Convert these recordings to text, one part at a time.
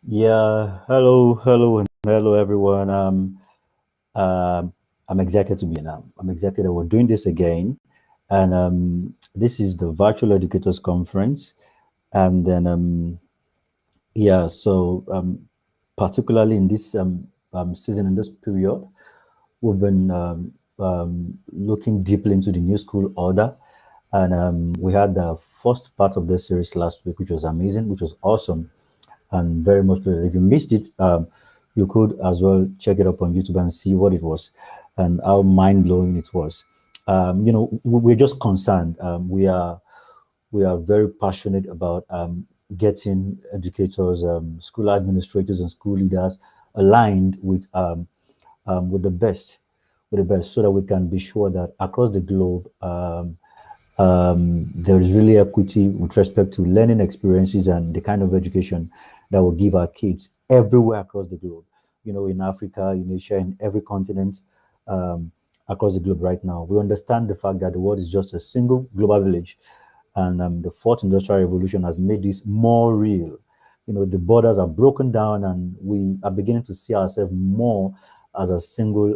Yeah, hello, and hello, everyone. I'm excited to be now. I'm excited that we're doing this again, and this is the Virtual Educators Conference, and then yeah, so particularly in this season, in this period, we've been looking deeply into the new school order, and we had the first part of this series last week, which was amazing, which was awesome and very much good. If you missed it, you could as well check it up on YouTube and see what it was and how mind blowing it was. We're just concerned. We are very passionate about getting educators, school administrators, and school leaders aligned with the best, so that we can be sure that across the globe there is really equity with respect to learning experiences and the kind of education that will give our kids everywhere across the globe. In Africa, in Asia, in every continent um, across the globe right now. We understand the fact that the world is just a single global village, and the fourth industrial revolution has made this more real. The borders are broken down, and we are beginning to see ourselves more as a single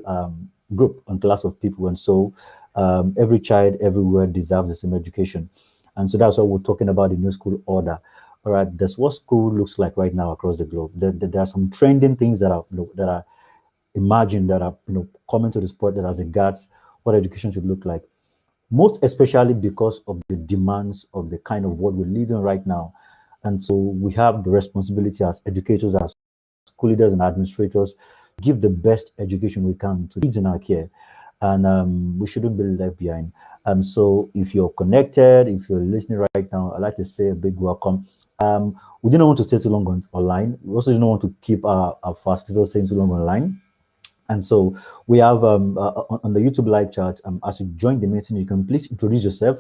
group and class of people. And so every child everywhere deserves the same education. And so that's why we're talking about the new school order. All right, that's what school looks like right now across the globe. There are some trending things that are imagined, that are coming to the spot, that as regards what education should look like, most especially because of the demands of the kind of world we're living right now. And so we have the responsibility as educators, as school leaders and administrators, give the best education we can to kids in our care. And we shouldn't be left behind. So if you're connected, if you're listening right now, I'd like to say a big welcome. We didn't want to stay too long online. We also didn't want to keep our facilitators staying too long online. And so we have on the YouTube live chat, as you join the meeting, you can please introduce yourself.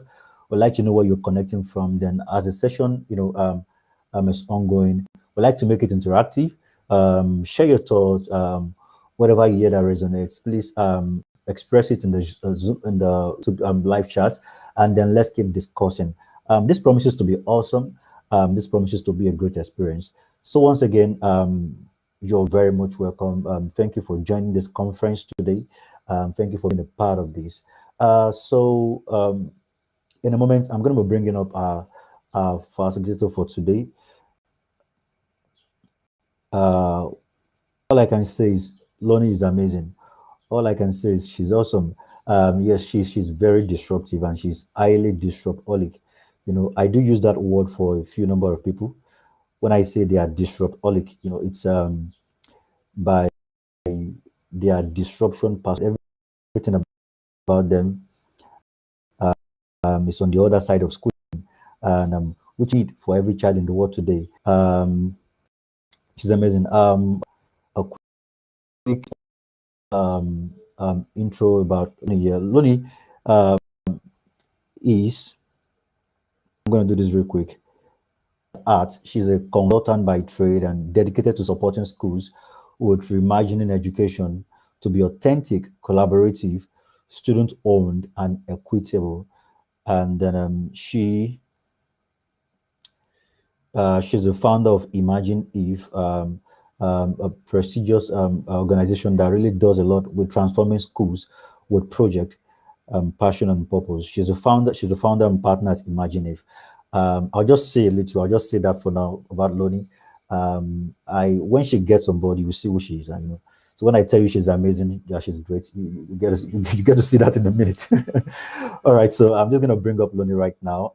We'd like to know where you're connecting from. Then as the session, is ongoing, we'd like to make it interactive. Share your thoughts, whatever you hear that resonates, please express it in the Zoom, in the live chat, and then let's keep discussing. This promises to be awesome. This promises to be a great experience. So once again, you're very much welcome. Thank you for joining this conference today. Thank you for being a part of this. In a moment, I'm going to be bringing up our facilitator for today. All I can say is Loni is amazing. All I can say is she's awesome. Yes, she's very disruptive, and she's highly disruptolic. I do use that word for a few number of people. When I say they are disruptolic, it's by their disruption past everything about them is on the other side of school, and which need for every child in the world today. She's amazing. A quick intro about Loni. Loni is, I'm going to do this real quick. Art. She's a consultant by trade and dedicated to supporting schools with reimagining education to be authentic, collaborative, student-owned, and equitable. And then she's the founder of Imagine Eve, a prestigious organization that really does a lot with transforming schools with project, passion, and purpose. She's a founder. She's the founder and partner at Imagine Eve. I'll just say a little. I'll just say that for now about Loni. I when she gets on board, you will see who she is. So when I tell you she's amazing, yeah, she's great. You get to see that in a minute. All right. So I'm just gonna bring up Loni right now.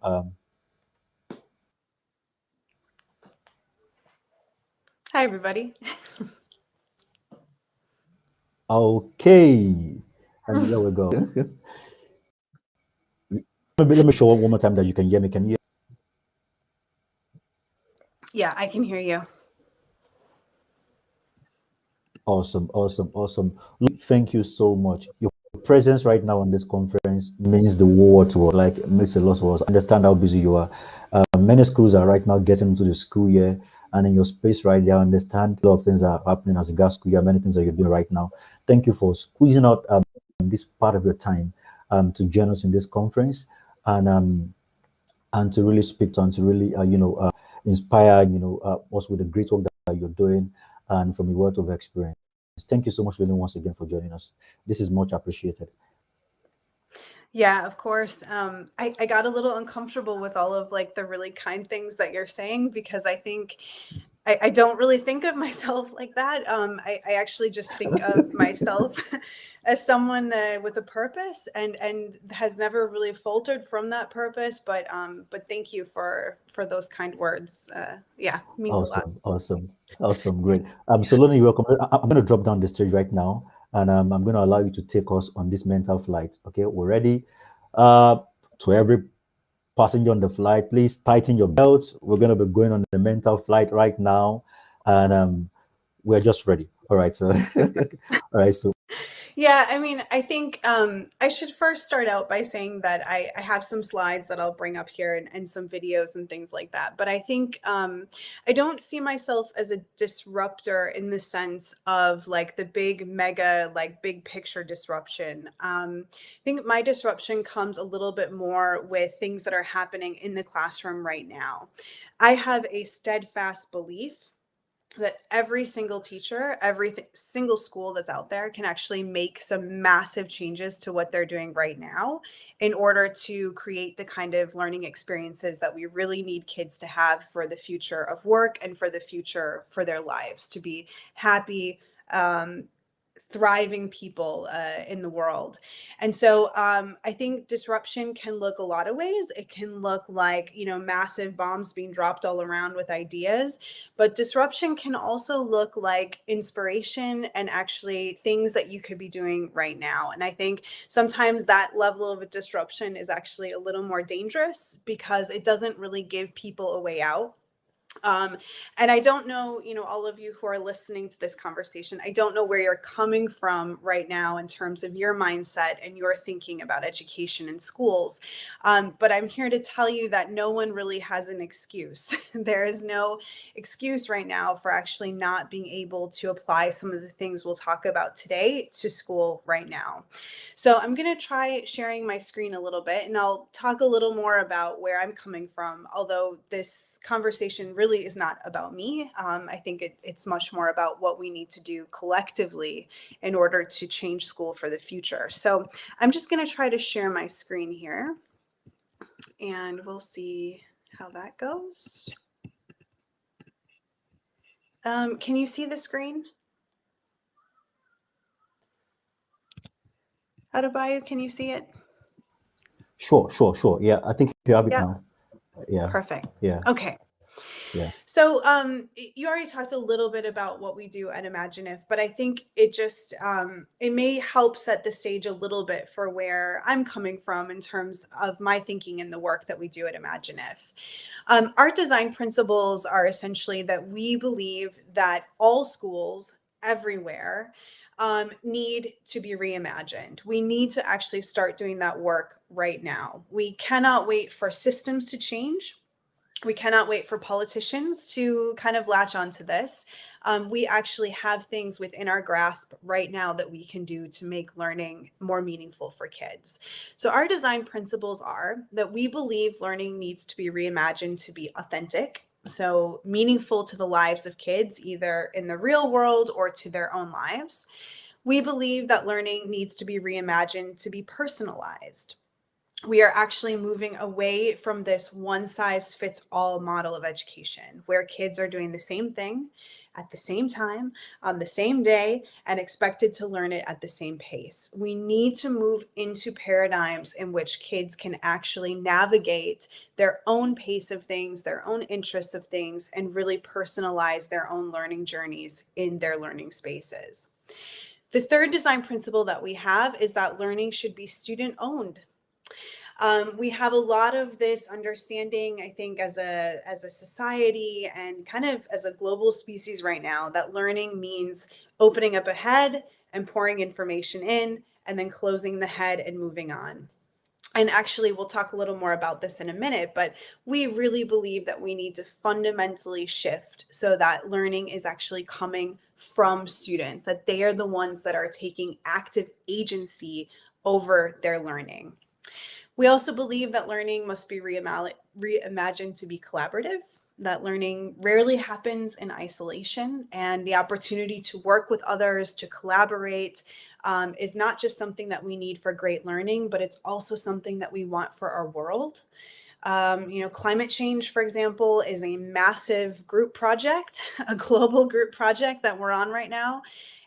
Hi, everybody. Okay. And there we go. Let me show one more time that you can hear me. Can you hear? Yeah, I can hear you. Awesome, awesome, awesome. Thank you so much. Your presence right now on this conference means the world to us, like it makes a lot to us. I understand how busy you are. Many schools are right now getting into the school year, and in your space right there, I understand a lot of things are happening as regards school year, many things that you're doing right now. Thank you for squeezing out this part of your time to join us in this conference, and to really speak to, and to really inspire us with the great work you're doing and from your wealth of experience. Thank you so much, Loni, once again for joining us. This is much appreciated. Yeah, of course. I got a little uncomfortable with all of like the really kind things that you're saying because I think I don't really think of myself like that. I actually just think of myself as someone with a purpose and has never really faltered from that purpose. But thank you for those kind words. Yeah, means a lot. Awesome, awesome, awesome, great. So Loni, you're welcome. I'm going to drop down the stage right now, and I'm going to allow you to take us on this mental flight. Okay, we're ready. Uh, to every passenger on the flight, please tighten your belts. We're going to be going on the mental flight right now, and we're just ready. All right, so all right, so Yeah, I mean, I think I should first start out by saying that I have some slides that I'll bring up here and some videos and things like that. But I think I don't see myself as a disruptor in the sense of like the big mega, like big picture disruption. I think my disruption comes a little bit more with things that are happening in the classroom right now. I have a steadfast belief that every single teacher, single school that's out there can actually make some massive changes to what they're doing right now in order to create the kind of learning experiences that we really need kids to have for the future of work and for the future for their lives to be happy, thriving people in the world. And so I think disruption can look a lot of ways. It can look like, you know, massive bombs being dropped all around with ideas, but disruption can also look like inspiration and actually things that you could be doing right now. And I think sometimes that level of a disruption is actually a little more dangerous because it doesn't really give people a way out. Um, and I don't know, you know, all of you who are listening to this conversation, I don't know where you're coming from right now in terms of your mindset and your thinking about education in schools. But I'm here to tell you that no one really has an excuse. There is no excuse right now for actually not being able to apply some of the things we'll talk about today to school right now. So I'm going to try sharing my screen a little bit and I'll talk a little more about where I'm coming from, although this conversation really is not about me. I think it's much more about what we need to do collectively in order to change school for the future. So I'm just going to try to share my screen here and we'll see how that goes. Can you see the screen? Adebayo, can you see it? sure, sure, sure. Yeah, I think you have it Yeah, now. Yeah, perfect. yeah, Okay. yeah. So you already talked a little bit about what we do at Imagineif, but I think it just it may help set the stage a little bit for where I'm coming from in terms of my thinking and the work that we do at Imagineif. Art design principles are essentially that we believe that all schools everywhere need to be reimagined. We need to actually start doing that work right now. We cannot wait for systems to change. We cannot wait for politicians to kind of latch onto this. We actually have things within our grasp right now that we can do to make learning more meaningful for kids. So our design principles are that we believe learning needs to be reimagined to be authentic, so meaningful to the lives of kids, either in the real world or to their own lives. We believe that learning needs to be reimagined to be personalized. We are actually moving away from this one size fits all model of education where kids are doing the same thing at the same time on the same day and expected to learn it at the same pace. We need to move into paradigms in which kids can actually navigate their own pace of things, their own interests of things, and really personalize their own learning journeys in their learning spaces. The third design principle that we have is that learning should be student owned. We have a lot of this understanding, I think, as a society and kind of as a global species right now, that learning means opening up a head and pouring information in, and then closing the head and moving on. And actually, we'll talk a little more about this in a minute, but we really believe that we need to fundamentally shift so that learning is actually coming from students, that they are the ones that are taking active agency over their learning. We also believe that learning must be reimagined to be collaborative. that learning rarely happens in isolation, and the opportunity to work with others, to collaborate, is not just something that we need for great learning, but it's also something that we want for our world. Climate change, for example, is a massive group project, a global group project that we're on right now.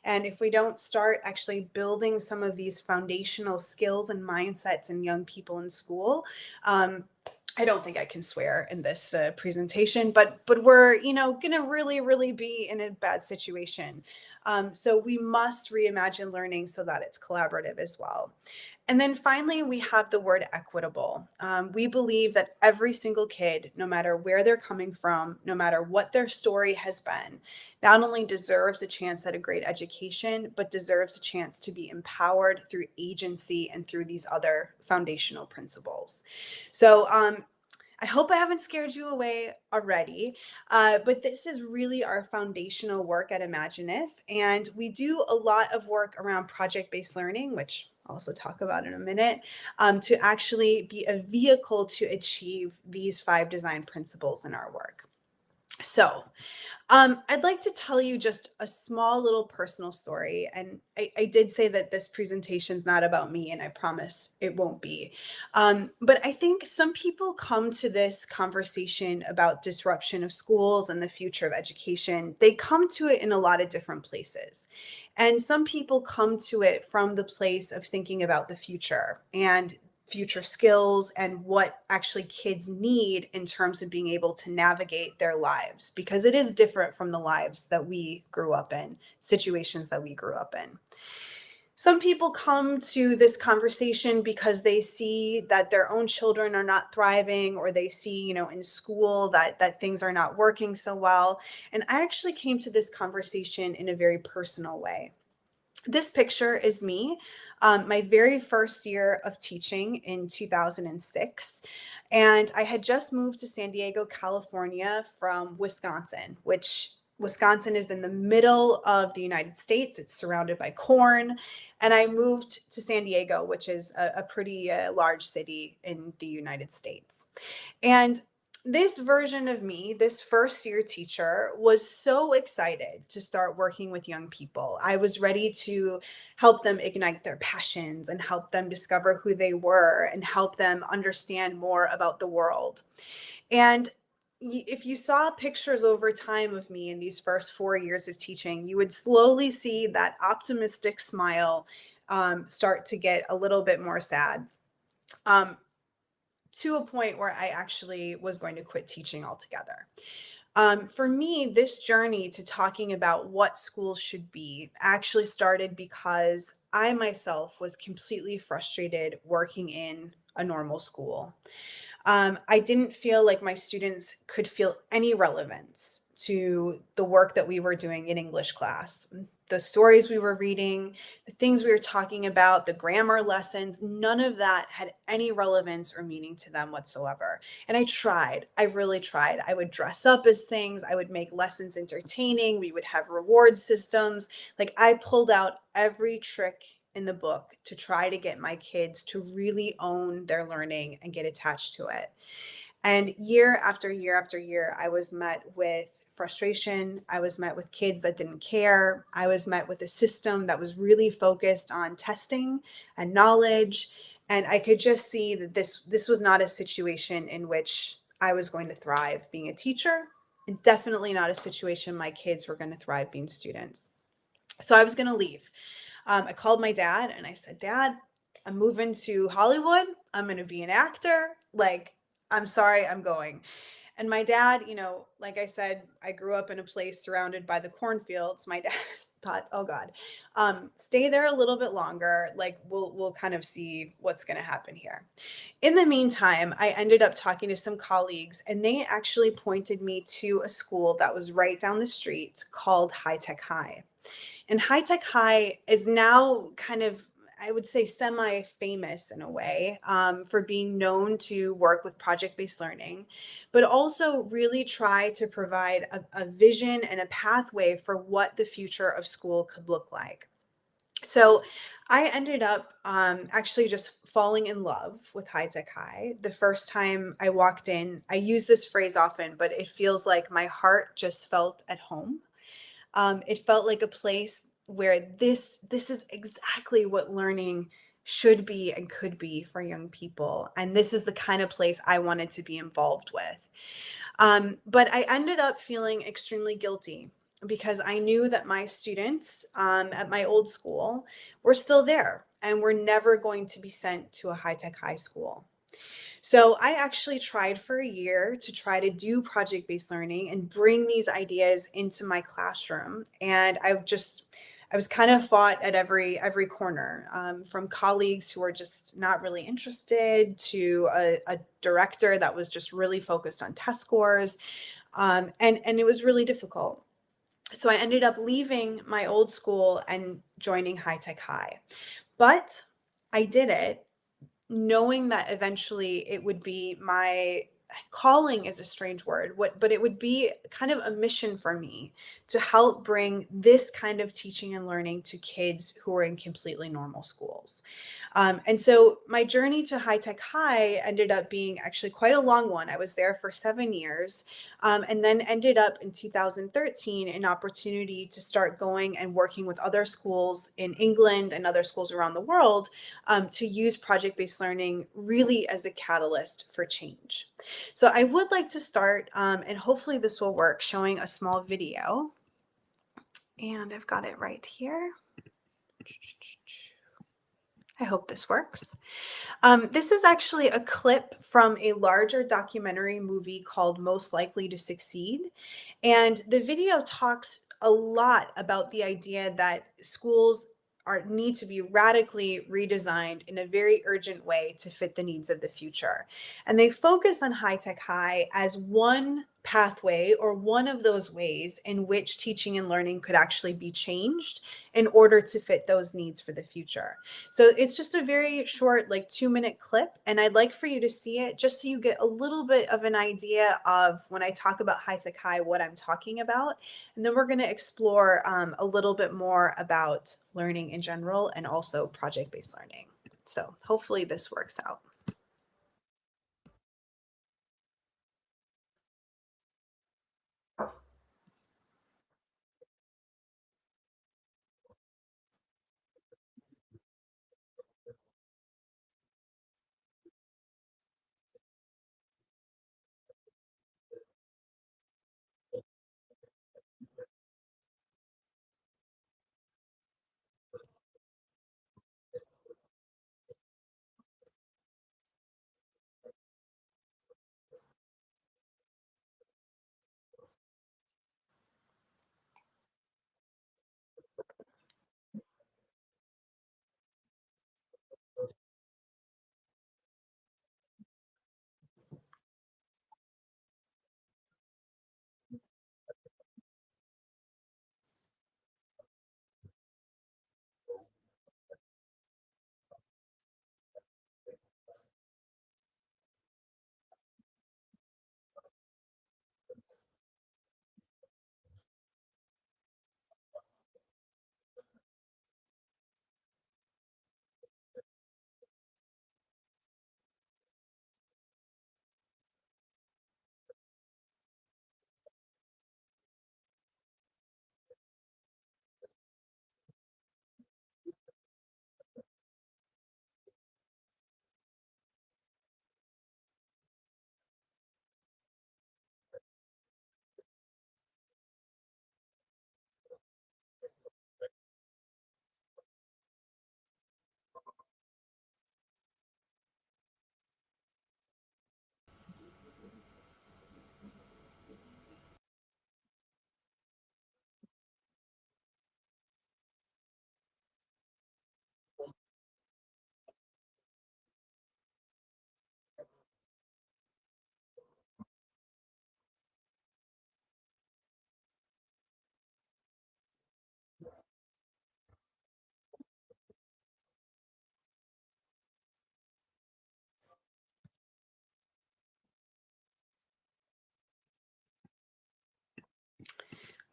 And if we don't start actually building some of these foundational skills and mindsets in young people in school, I don't think I can swear in this presentation, but we're gonna really be in a bad situation. So we must reimagine learning so that it's collaborative as well. And then finally, we have the word equitable. We believe that every single kid, no matter where they're coming from, no matter what their story has been, not only deserves a chance at a great education, but deserves a chance to be empowered through agency and through these other foundational principles. So I hope I haven't scared you away already, but this is really our foundational work at Imagineif. And we do a lot of work around project-based learning, which I'll also talk about in a minute, to actually be a vehicle to achieve these 5 design principles in our work. So I'd like to tell you just a small little personal story. And I did say that this presentation is not about me, and I promise it won't be. But I think some people come to this conversation about disruption of schools and the future of education. They come to it in a lot of different places. And some people come to it from the place of thinking about the future and future skills and what actually kids need in terms of being able to navigate their lives, because it is different from the lives that we grew up in, situations that we grew up in. Some people come to this conversation because they see that their own children are not thriving, or they see, in school that things are not working so well. And I actually came to this conversation in a very personal way. This picture is me, my very first year of teaching in 2006. And I had just moved to San Diego, California from Wisconsin, which Wisconsin is in the middle of the United States. It's surrounded by corn. And I moved to San Diego, which is a pretty large city in the United States. And this version of me, this first year teacher, was so excited to start working with young people. I was ready to help them ignite their passions and help them discover who they were and help them understand more about the world. And if you saw pictures over time of me in these first 4 years of teaching, you would slowly see that optimistic smile start to get a little bit more sad. To a point where I actually was going to quit teaching altogether. For me, this journey to talking about what schools should be actually started because I myself was completely frustrated working in a normal school. I didn't feel like my students could feel any relevance to the work that we were doing in English class. The stories we were reading, the things we were talking about, the grammar lessons, none of that had any relevance or meaning to them whatsoever. And I really tried. I would dress up as things, I would make lessons entertaining, we would have reward systems. Like, I pulled out every trick in the book to try to get my kids to really own their learning and get attached to it. And year after year after year, I was met with frustration. I was met with kids that didn't care. I was met with a system that was really focused on testing and knowledge. And I could just see that this was not a situation in which I was going to thrive being a teacher, and definitely not a situation my kids were going to thrive being students. So I was going to leave. I called my dad and I said, Dad, I'm moving to Hollywood. I'm going to be an actor. Like, I'm sorry, I'm going. And my dad, like I said, I grew up in a place surrounded by the cornfields. My dad thought, oh God, stay there a little bit longer. Like, we'll kind of see what's going to happen here. In the meantime, I ended up talking to some colleagues, and they actually pointed me to a school that was right down the street called High Tech High. And High Tech High is now kind of, I would say, semi-famous in a way, for being known to work with project-based learning, but also really try to provide a vision and a pathway for what the future of school could look like. So I ended up actually just falling in love with High Tech High. The first time I walked in, I use this phrase often, but it feels like my heart just felt at home. It felt like a place where this is exactly what learning should be and could be for young people, and this is the kind of place I wanted to be involved with. But I ended up feeling extremely guilty because I knew that my students at my old school were still there and were never going to be sent to a high tech high school. So I actually tried for a year to try to do project based learning and bring these ideas into my classroom. And I was kind of fought at every corner, from colleagues who were just not really interested to a director that was just really focused on test scores, and it was really difficult. So I ended up leaving my old school and joining High Tech High, but I did it knowing that eventually it would be my calling is a strange word, but it would be kind of a mission for me to help bring this kind of teaching and learning to kids who are in completely normal schools. And so my journey to High Tech High ended up being actually quite a long one. I was there for 7 years, and then ended up in 2013 an opportunity to start going and working with other schools in England and other schools around the world, to use project based learning really as a catalyst for change. So I would like to start, and hopefully this will work, showing a small video. And I've got it right here. I hope this works. This is actually a clip from a larger documentary movie called Most Likely to Succeed. And the video talks a lot about the idea that schools need to be radically redesigned in a very urgent way to fit the needs of the future. And they focus on High Tech High as one pathway or one of those ways in which teaching and learning could actually be changed in order to fit those needs for the future. So it's just a very short, like 2-minute clip. And I'd like for you to see it just so you get a little bit of an idea of when I talk about High Tech High, what I'm talking about. And then we're going to explore a little bit more about learning in general and also project based learning. So hopefully this works out.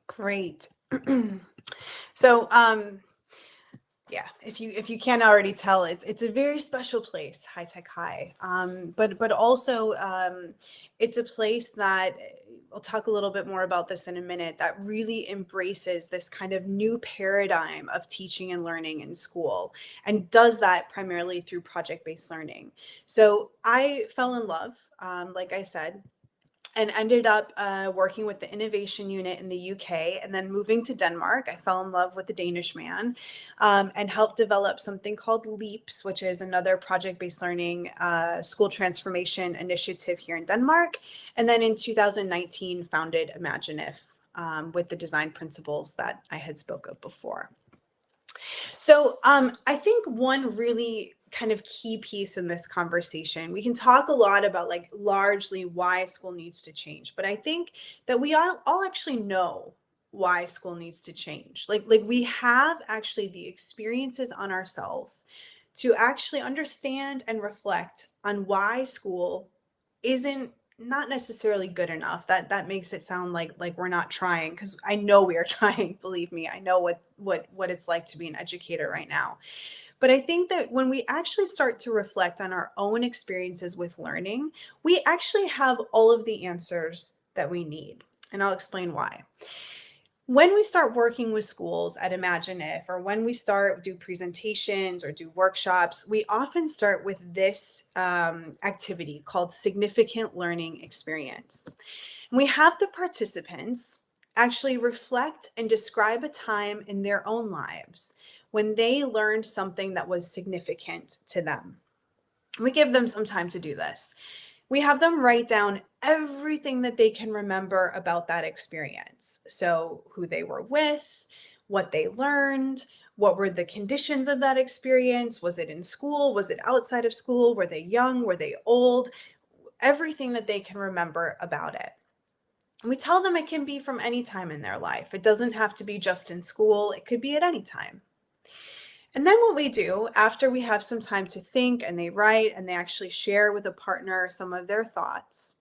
Great. So Yeah, if you can't already tell, it's a very special place, High Tech High. But also it's a place that I'll talk a little bit more about this in a minute, that really embraces this kind of new paradigm of teaching and learning in school, and does that primarily through project-based learning. So I fell in love, like I said, and ended up working with the innovation unit in the UK, and then moving to Denmark. I fell in love with the Danish man, and helped develop something called LEAPS, which is another project-based learning school transformation initiative here in Denmark. And then in 2019, founded Imagineif, with the design principles that I had spoke of before. So I think one really kind of key piece in this conversation, we can talk a lot about like largely why school needs to change, but I think that we all actually know why school needs to change. Like we have actually the experiences on ourselves to actually understand and reflect on why school isn't not necessarily good enough. That makes it sound like we're not trying, because I know we are trying. Believe me, I know what it's like to be an educator right now. But I think that when we actually start to reflect on our own experiences with learning, we actually have all of the answers that we need. And I'll explain why. When we start working with schools at Imagineif, or when we start do presentations or do workshops, we often start with this activity called significant learning experience. And we have the participants actually reflect and describe a time in their own lives when they learned something that was significant to them. We give them some time to do this. We have them write down everything that they can remember about that experience. So, who they were with, what they learned, what were the conditions of that experience? Was it in school? Was it outside of school? Were they young? Were they old? Everything that they can remember about it. And we tell them it can be from any time in their life. It doesn't have to be just in school, it could be at any time. And then what we do after we have some time to think, and they write and they actually share with a partner some of their thoughts,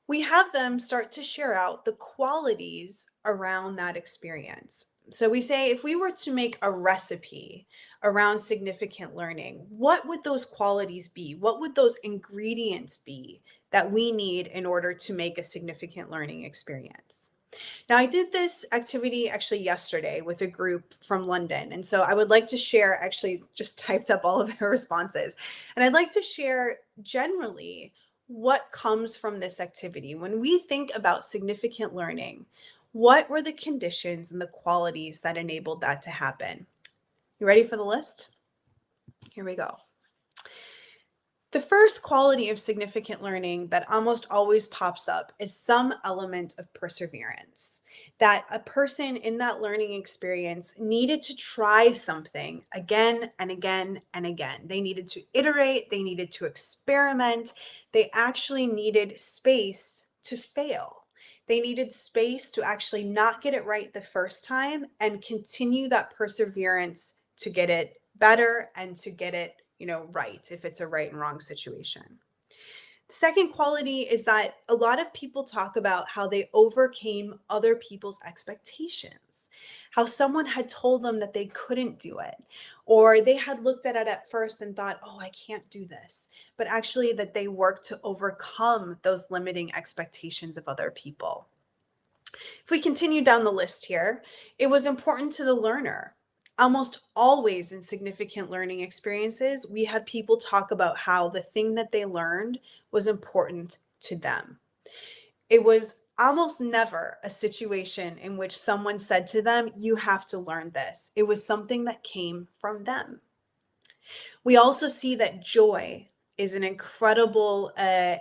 we have them start to share out the qualities around that experience. So we say, if we were to make a recipe around significant learning, what would those qualities be? What would those ingredients be that we need in order to make a significant learning experience? Now, I did this activity actually yesterday with a group from London. And so I would like to share, actually just typed up all of their responses. And I'd like to share generally what comes from this activity. When we think about significant learning, what were the conditions and the qualities that enabled that to happen? You ready for the list? Here we go. The first quality of significant learning that almost always pops up is some element of perseverance. That a person in that learning experience needed to try something again and again and again. They needed to iterate, they needed to experiment, they actually needed space to fail. They needed space to actually not get it right the first time and continue that perseverance to get it better and to get it right, if it's a right and wrong situation. The second quality is that a lot of people talk about how they overcame other people's expectations, how someone had told them that they couldn't do it, or they had looked at it at first and thought, oh, I can't do this, but actually that they worked to overcome those limiting expectations of other people. If we continue down the list here, it was important to the learner. Almost always in significant learning experiences, we have people talk about how the thing that they learned was important to them. It was almost never a situation in which someone said to them, you have to learn this. It was something that came from them. We also see that joy is an incredible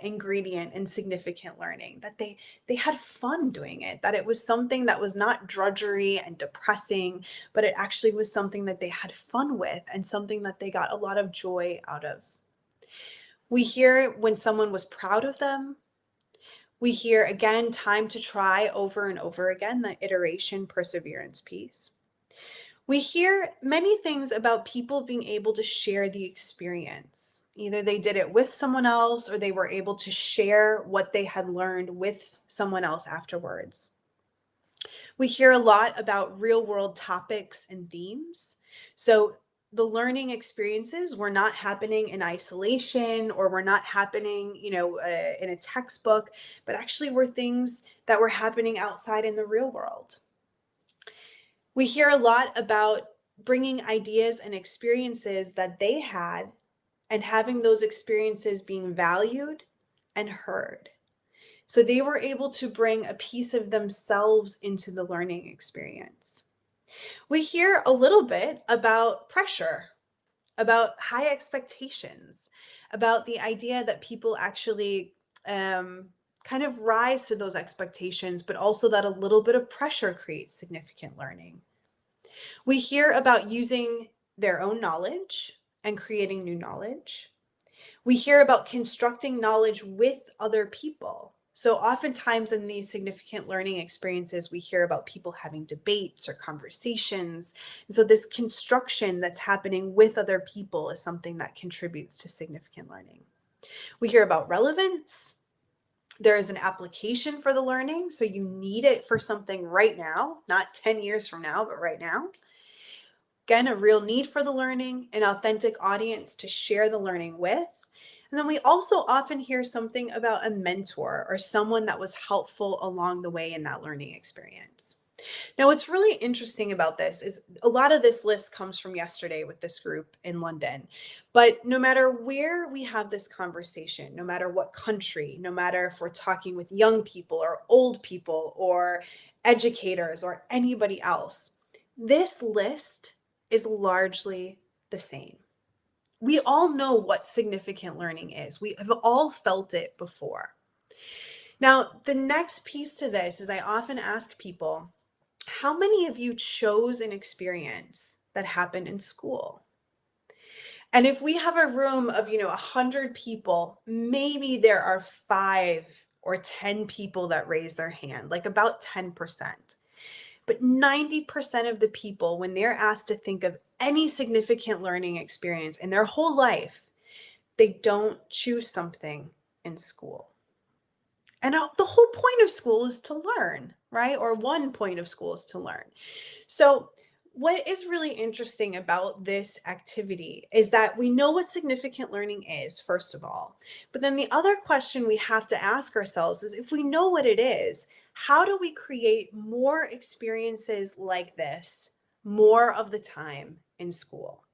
ingredient in significant learning, that they had fun doing it, that it was something that was not drudgery and depressing, but it actually was something that they had fun with and something that they got a lot of joy out of. We hear when someone was proud of them. We hear, again, time to try over and over again, that iteration, perseverance piece. We hear many things about people being able to share the experience. Either they did it with someone else or they were able to share what they had learned with someone else afterwards. We hear a lot about real world topics and themes. So the learning experiences were not happening in isolation or were not happening, in a textbook, but actually were things that were happening outside in the real world. We hear a lot about bringing ideas and experiences that they had and having those experiences being valued and heard. So they were able to bring a piece of themselves into the learning experience. We hear a little bit about pressure, about high expectations, about the idea that people actually kind of rise to those expectations, but also that a little bit of pressure creates significant learning. We hear about using their own knowledge and creating new knowledge. We hear about constructing knowledge with other people. So oftentimes in these significant learning experiences, we hear about people having debates or conversations. And so this construction that's happening with other people is something that contributes to significant learning. We hear about relevance. There is an application for the learning. So you need it for something right now, not 10 years from now, but right now. Again, a real need for the learning, an authentic audience to share the learning with. And then we also often hear something about a mentor or someone that was helpful along the way in that learning experience. Now, what's really interesting about this is a lot of this list comes from yesterday with this group in London. But no matter where we have this conversation, no matter what country, no matter if we're talking with young people or old people or educators or anybody else, this list is largely the same. We all know what significant learning is. We have all felt it before. Now, the next piece to this is I often ask people, how many of you chose an experience that happened in school? And if we have a room of, 100 people, maybe there are 5 or 10 people that raise their hand, like about 10%. But 90% of the people, when they're asked to think of any significant learning experience in their whole life, they don't choose something in school. And the whole point of school is to learn, right? Or one point of school is to learn. So what is really interesting about this activity is that we know what significant learning is, first of all. But then the other question we have to ask ourselves is, if we know what it is, how do we create more experiences like this more of the time in school?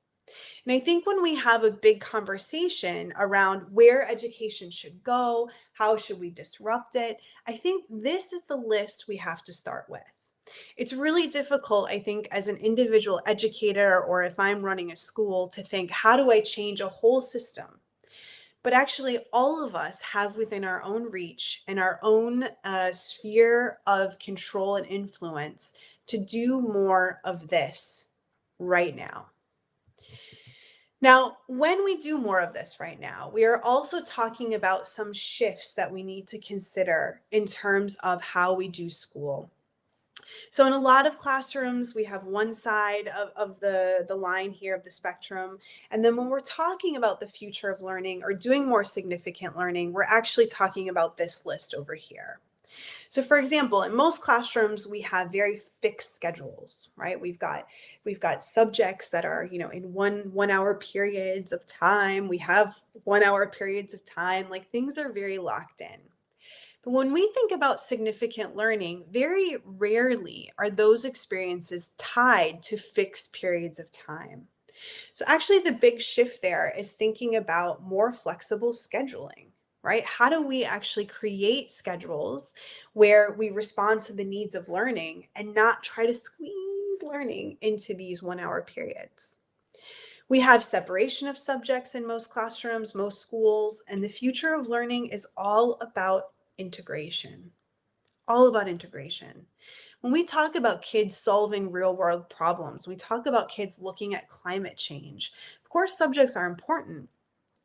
And I think when we have a big conversation around where education should go, how should we disrupt it, I think this is the list we have to start with. It's really difficult, I think, as an individual educator, or if I'm running a school, to think, how do I change a whole system? But actually, all of us have within our own reach and our own sphere of control and influence to do more of this right now. Now, when we do more of this right now, we are also talking about some shifts that we need to consider in terms of how we do school. So in a lot of classrooms, we have one side of the line here of the spectrum. And then when we're talking about the future of learning or doing more significant learning, we're actually talking about this list over here. So for example, in most classrooms, we have very fixed schedules, right? We've got subjects that are, in one hour periods of time. We have 1 hour periods of time, like things are very locked in. But when we think about significant learning, very rarely are those experiences tied to fixed periods of time. So actually the big shift there is thinking about more flexible scheduling, right? How do we actually create schedules where we respond to the needs of learning and not try to squeeze learning into these 1 hour periods? We have separation of subjects in most classrooms, most schools, and the future of learning is all about integration, all about integration. When we talk about kids solving real world problems, we talk about kids looking at climate change. Of course, subjects are important,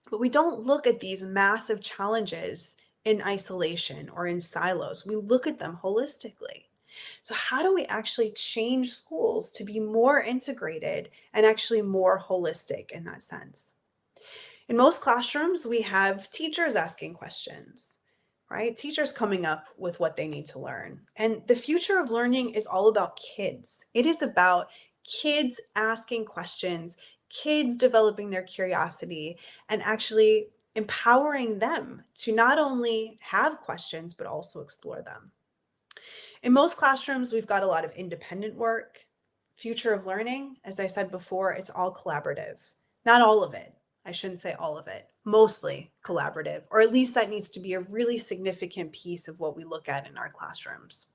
but we don't look at these massive challenges in isolation or in silos. We look at them holistically. So how do we actually change schools to be more integrated and actually more holistic in that sense? In most classrooms, we have teachers asking questions, right? Teachers coming up with what they need to learn. And the future of learning is all about kids. It is about kids asking questions, kids developing their curiosity and actually empowering them to not only have questions, but also explore them. In most classrooms, we've got a lot of independent work. Future of learning, as I said before, it's all collaborative. Not all of it. I shouldn't say all of it, mostly collaborative, or at least that needs to be a really significant piece of what we look at in our classrooms.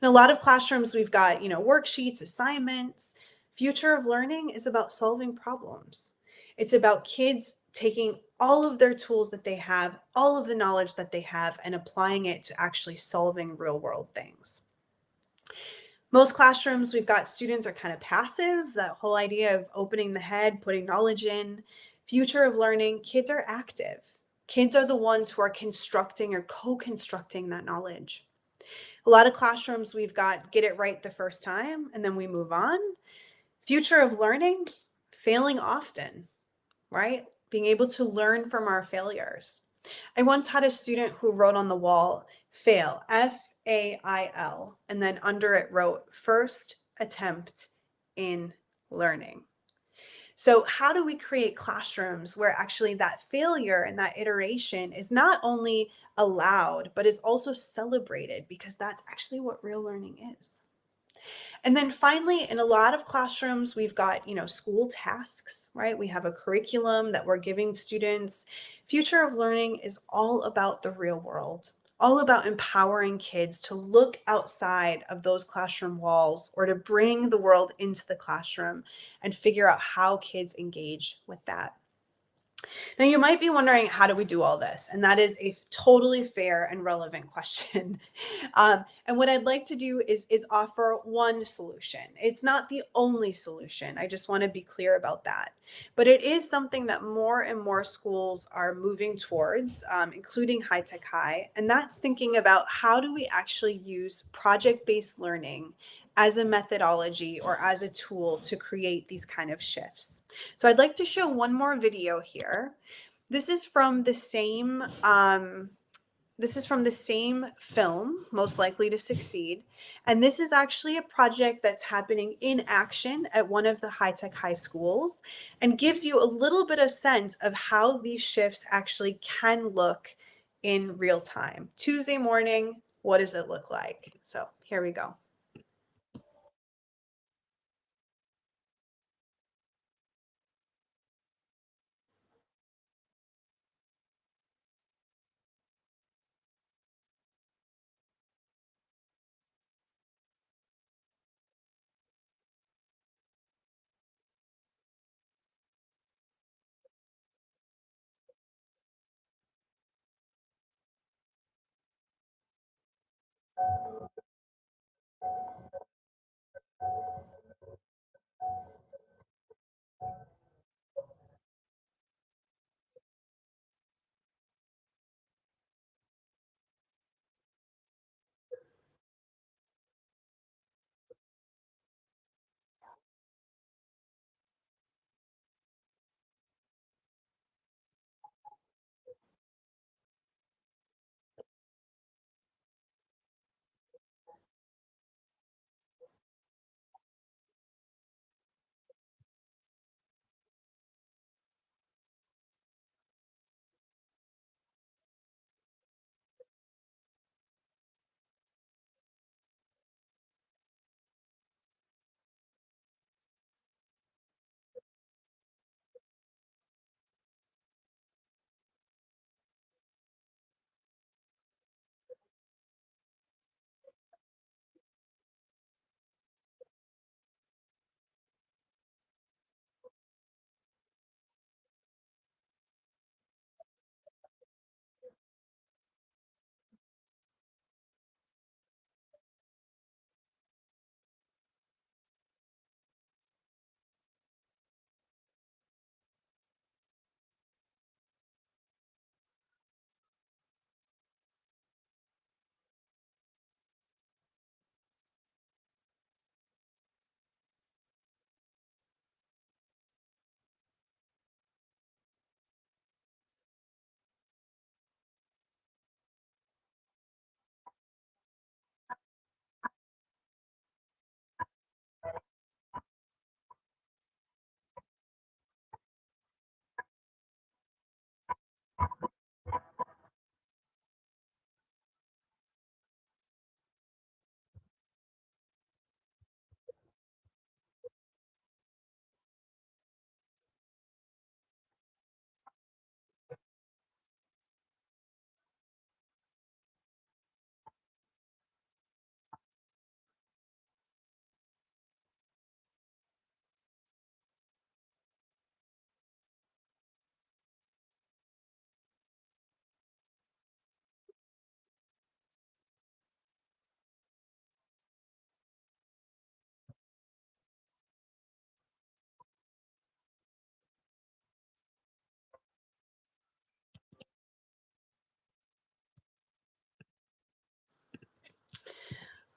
In a lot of classrooms, we've got, worksheets, assignments. Future of learning is about solving problems. It's about kids taking all of their tools that they have, all of the knowledge that they have, and applying it to actually solving real world things. Most classrooms, we've got students are kind of passive, that whole idea of opening the head, putting knowledge in. Future of learning, kids are active. Kids are the ones who are constructing or co-constructing that knowledge. A lot of classrooms, we've got get it right the first time and then we move on. Future of learning, failing often, right? Being able to learn from our failures. I once had a student who wrote on the wall, fail, F-A-I-L, and then under it wrote, first attempt in learning. So how do we create classrooms where actually that failure and that iteration is not only allowed, but is also celebrated, because that's actually what real learning is. And then finally, in a lot of classrooms, we've got, school tasks, right? We have a curriculum that we're giving students. Future of learning is all about the real world, all about empowering kids to look outside of those classroom walls or to bring the world into the classroom and figure out how kids engage with that. Now, you might be wondering, how do we do all this? And that is a totally fair and relevant question. And what I'd like to do is offer one solution. It's not the only solution. I just want to be clear about that. But it is something that more and more schools are moving towards, including High Tech High. And that's thinking about how do we actually use project-based learning as a methodology or as a tool to create these kind of shifts. So I'd like to show one more video here. This is from the same film, Most Likely to Succeed. And this is actually a project that's happening in action at one of the High Tech High schools and gives you a little bit of sense of how these shifts actually can look in real time. Tuesday morning, what does it look like? So here we go.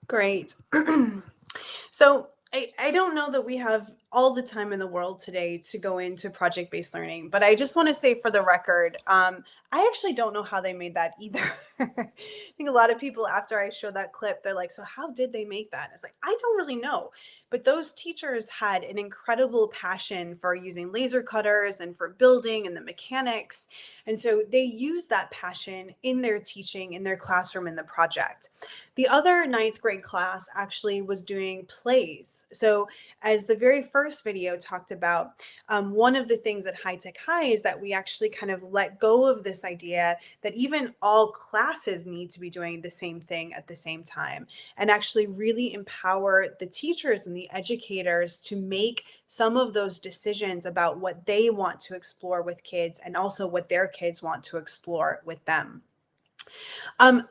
Great. So I don't know that we have all the time in the world today to go into project-based learning, but I just want to say for the record, I actually don't know how they made that either. I think a lot of people, after I show that clip, they're like, so how did they make that? And it's like, I don't really know. But those teachers had an incredible passion for using laser cutters and for building and the mechanics. And so they use that passion in their teaching, in their classroom, in the project. The other ninth grade class actually was doing plays. So, as the very first video talked about, one of the things at High Tech High is that we actually kind of let go of this idea that even all classes need to be doing the same thing at the same time, and actually really empower the teachers and the educators to make some of those decisions about what they want to explore with kids and also what their kids want to explore with them.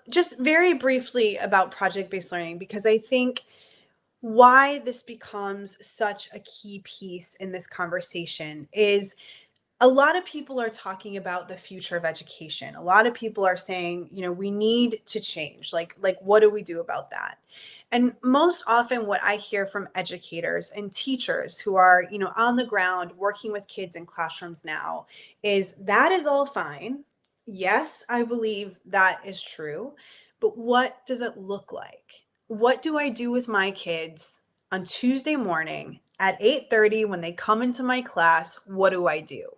Just very briefly about project-based learning, because I think why this becomes such a key piece in this conversation is a lot of people are talking about the future of education. A lot of people are saying, we need to change. Like what do we do about that? And most often what I hear from educators and teachers who are, on the ground working with kids in classrooms now is that is all fine. Yes, I believe that is true. But what does it look like? What do I do with my kids on Tuesday morning at 8:30 when they come into my class? What do I do?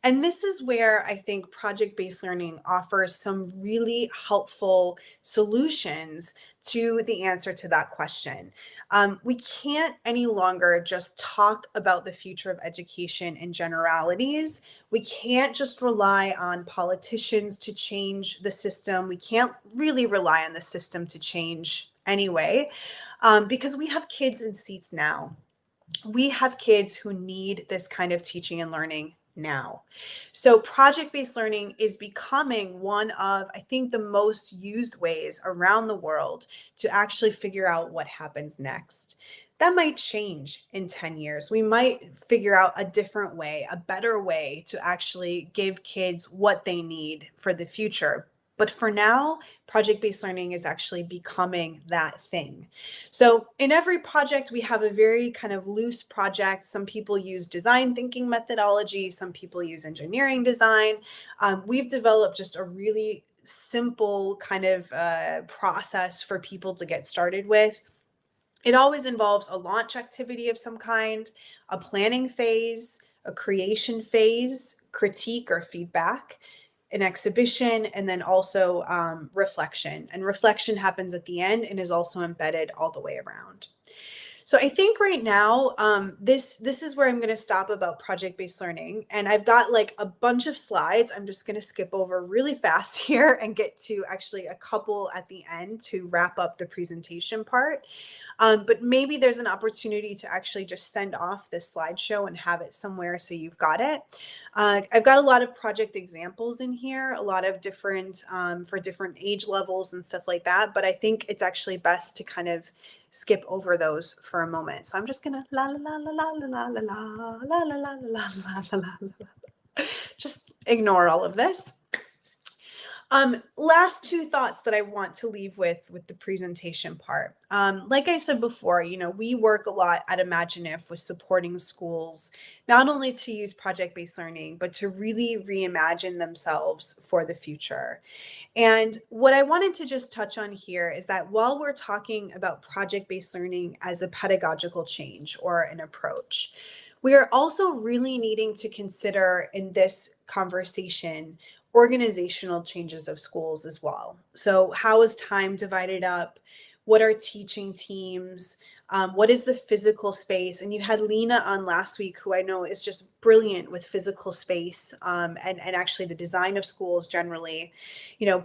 And this is where I think project-based learning offers some really helpful solutions to the answer to that question. We can't any longer just talk about the future of education in generalities. We can't just rely on politicians to change the system. We can't really rely on the system to change anyway, because we have kids in seats now. We have kids who need this kind of teaching and learning now. So project-based learning is becoming one of, I think, the most used ways around the world to actually figure out what happens next. That might change in 10 years. We might figure out a different way, a better way to actually give kids what they need for the future. But for now, project-based learning is actually becoming that thing. So in every project, we have a very kind of loose project. Some people use design thinking methodology. Some people use engineering design. We've developed just a really simple kind of process for people to get started with. It always involves a launch activity of some kind, a planning phase, a creation phase, critique or feedback, an exhibition, and then also reflection. And reflection happens at the end and is also embedded all the way around. So I think right now, this is where I'm going to stop about project-based learning. And I've got like a bunch of slides. I'm just going to skip over really fast here and get to actually a couple at the end to wrap up the presentation part. But maybe there's an opportunity to actually just send off this slideshow and have it somewhere so you've got it. I've got a lot of project examples in here, a lot of different for different age levels and stuff like that. But I think it's actually best to kind of skip over those for a moment. So I'm just gonna la la la la la la la la la la la la la la la. Just ignore all of this. Last two thoughts that I want to leave with the presentation part. Like I said before, we work a lot at ImagineIF with supporting schools, not only to use project-based learning, but to really reimagine themselves for the future. And what I wanted to just touch on here is that while we're talking about project-based learning as a pedagogical change or an approach, we are also really needing to consider in this conversation organizational changes of schools as well. So how is time divided up? What are teaching teams? What is the physical space? And you had Lena on last week, who I know is just brilliant with physical space and actually the design of schools generally,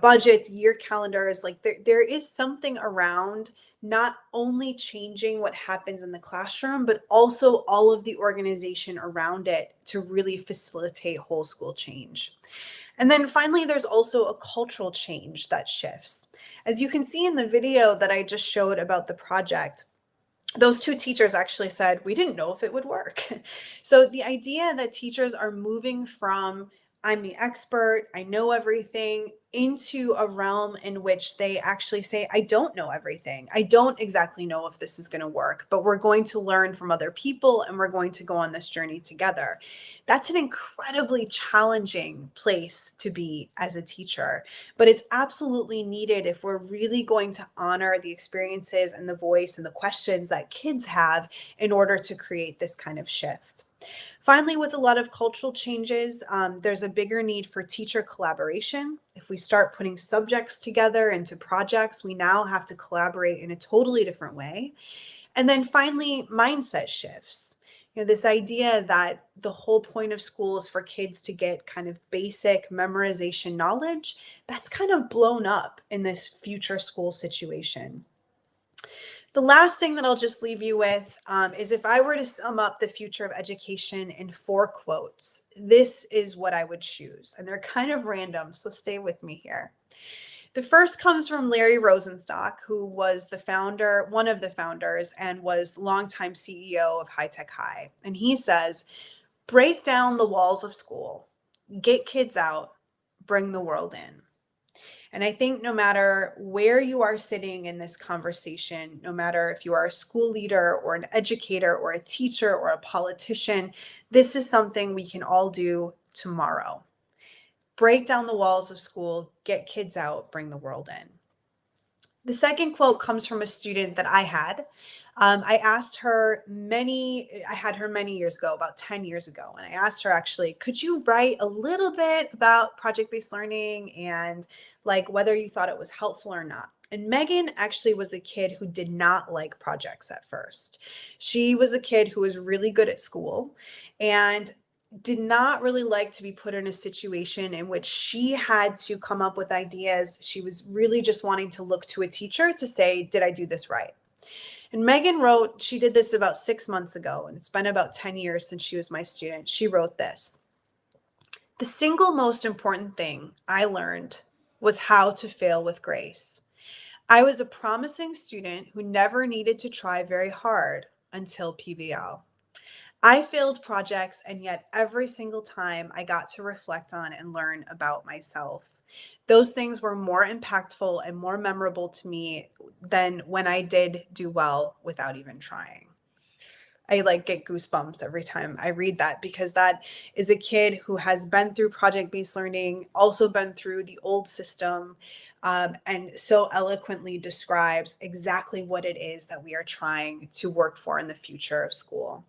budgets, year calendars, like there is something around not only changing what happens in the classroom, but also all of the organization around it to really facilitate whole school change. And then finally, there's also a cultural change that shifts. As you can see in the video that I just showed about the project, those two teachers actually said, we didn't know if it would work. So the idea that teachers are moving from, I'm the expert, I know everything, into a realm in which they actually say, I don't know everything. I don't exactly know if this is going to work, but we're going to learn from other people and we're going to go on this journey together. That's an incredibly challenging place to be as a teacher, but it's absolutely needed if we're really going to honor the experiences and the voice and the questions that kids have in order to create this kind of shift. Finally, with a lot of cultural changes, there's a bigger need for teacher collaboration. If we start putting subjects together into projects, we now have to collaborate in a totally different way. And then finally, mindset shifts. This idea that the whole point of school is for kids to get kind of basic memorization knowledge, that's kind of blown up in this future school situation. The last thing that I'll just leave you with is if I were to sum up the future of education in 4 quotes, this is what I would choose. And they're kind of random, so stay with me here. The first comes from Larry Rosenstock, who was the founder, one of the founders, and was longtime CEO of High Tech High. And he says, break down the walls of school, get kids out, bring the world in. And I think no matter where you are sitting in this conversation, no matter if you are a school leader or an educator or a teacher or a politician, this is something we can all do tomorrow. Break down the walls of school, get kids out, bring the world in. The second quote comes from a student that I had. I had her many years ago, about 10 years ago. And I asked her actually, could you write a little bit about project-based learning and like whether you thought it was helpful or not? And Megan actually was a kid who did not like projects at first. She was a kid who was really good at school and did not really like to be put in a situation in which she had to come up with ideas. She was really just wanting to look to a teacher to say, did I do this right? And Megan wrote, she did this about 6 months ago, and it's been about 10 years since she was my student. She wrote this: the single most important thing I learned was how to fail with grace. I was a promising student who never needed to try very hard until PBL. I failed projects, and yet every single time I got to reflect on and learn about myself. Those things were more impactful and more memorable to me than when I did do well without even trying. I like get goosebumps every time I read that because that is a kid who has been through project-based learning, also been through the old system, and so eloquently describes exactly what it is that we are trying to work for in the future of school.